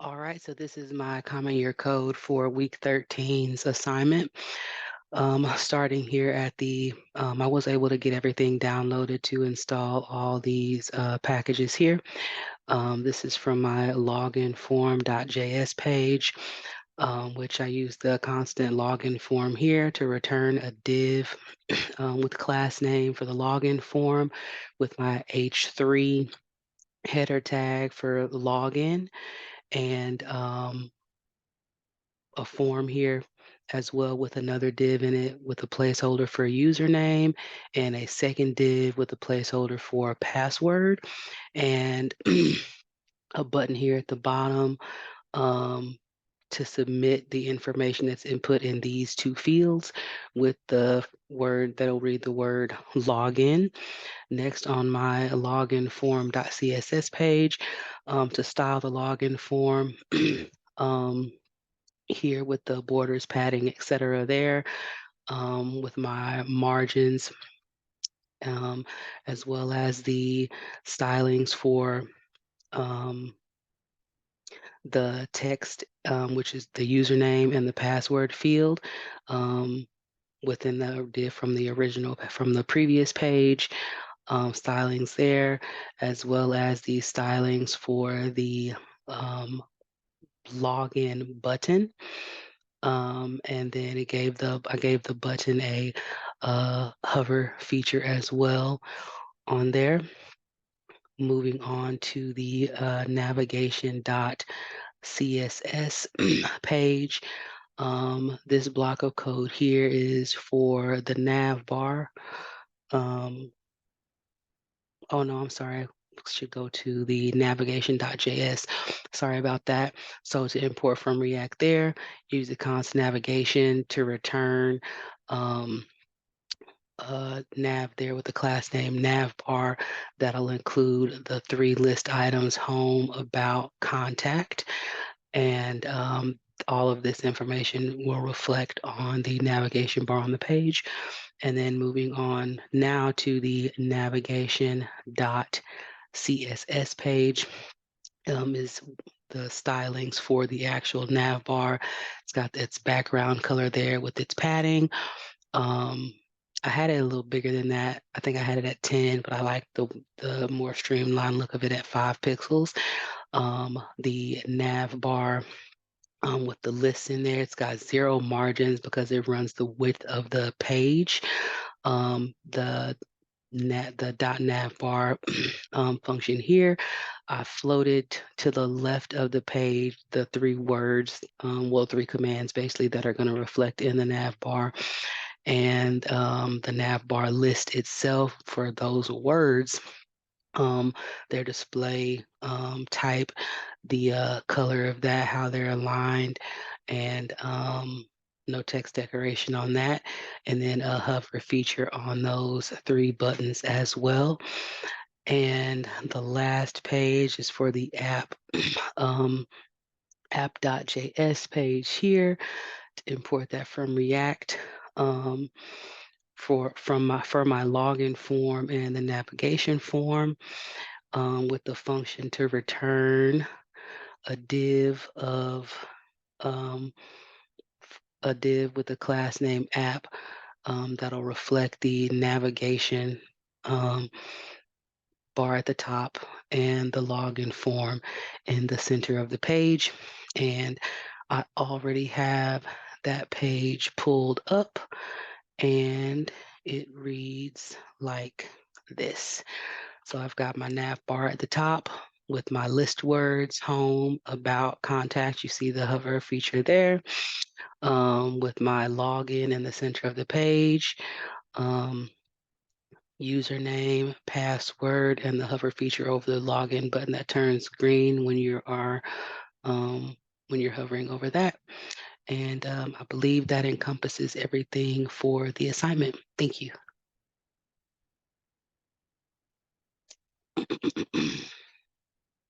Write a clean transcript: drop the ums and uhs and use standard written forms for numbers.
All right, so this is my common year code for week 13's assignment. Starting here at I was able to get everything downloaded to install all these packages here. This is from my login form.js page, which I use the constant login form here to return a div with class name for the login form with my H3 header tag for login and a form here as well with another div in it with a placeholder for a username and a second div with a placeholder for a password and a button here at the bottom um, to submit the information that's input in these two fields with the word that'll read the word login. Next on my login form.css page to style the login form. um, Here with the borders, padding, etc. there, with my margins, um, as well as the stylings for um, the text, which is the username and the password field um, within the div from the previous page, stylings there, as well as the stylings for the um, login button. And then I gave the button a hover feature as well on there. Moving on to the navigation.css page. This block of code here is for the nav bar. Um, oh no, I'm sorry. Should go to the navigation.js. Sorry about that. So to import from React there, use the const navigation to return nav there with the class name navbar. That'll include the three list items: home, about, contact, and all of this information will reflect on the navigation bar on the page. And then moving on now to the navigation.css page is the stylings for the actual nav bar. It's got its background color there with its padding. Um, I had it a little bigger than that. I think I had it at 10, but I like the more streamlined look of it at 5 pixels. The nav bar with the list in there, it's got 0 margins because it runs the width of the page. The .nav bar function here, I floated to the left of the page the three words, three commands basically that are going to reflect in the nav bar. And the nav bar list itself for those words, their display type, the color of that, how they're aligned, and no text decoration on that. And then a hover feature on those three buttons as well. And the last page is for the app, um, app.js page here to import that from React. For my login form and the navigation form with the function to return a div of um, a div with the class name app that'll reflect the navigation um, bar at the top and the login form in the center of the page. And I already have that page pulled up and it reads like this. So I've got my nav bar at the top with my list words, home, about, contact. You see the hover feature there with my login in the center of the page, um, username, password, and the hover feature over the login button that turns green when you're hovering over that. And I believe that encompasses everything for the assignment. Thank you.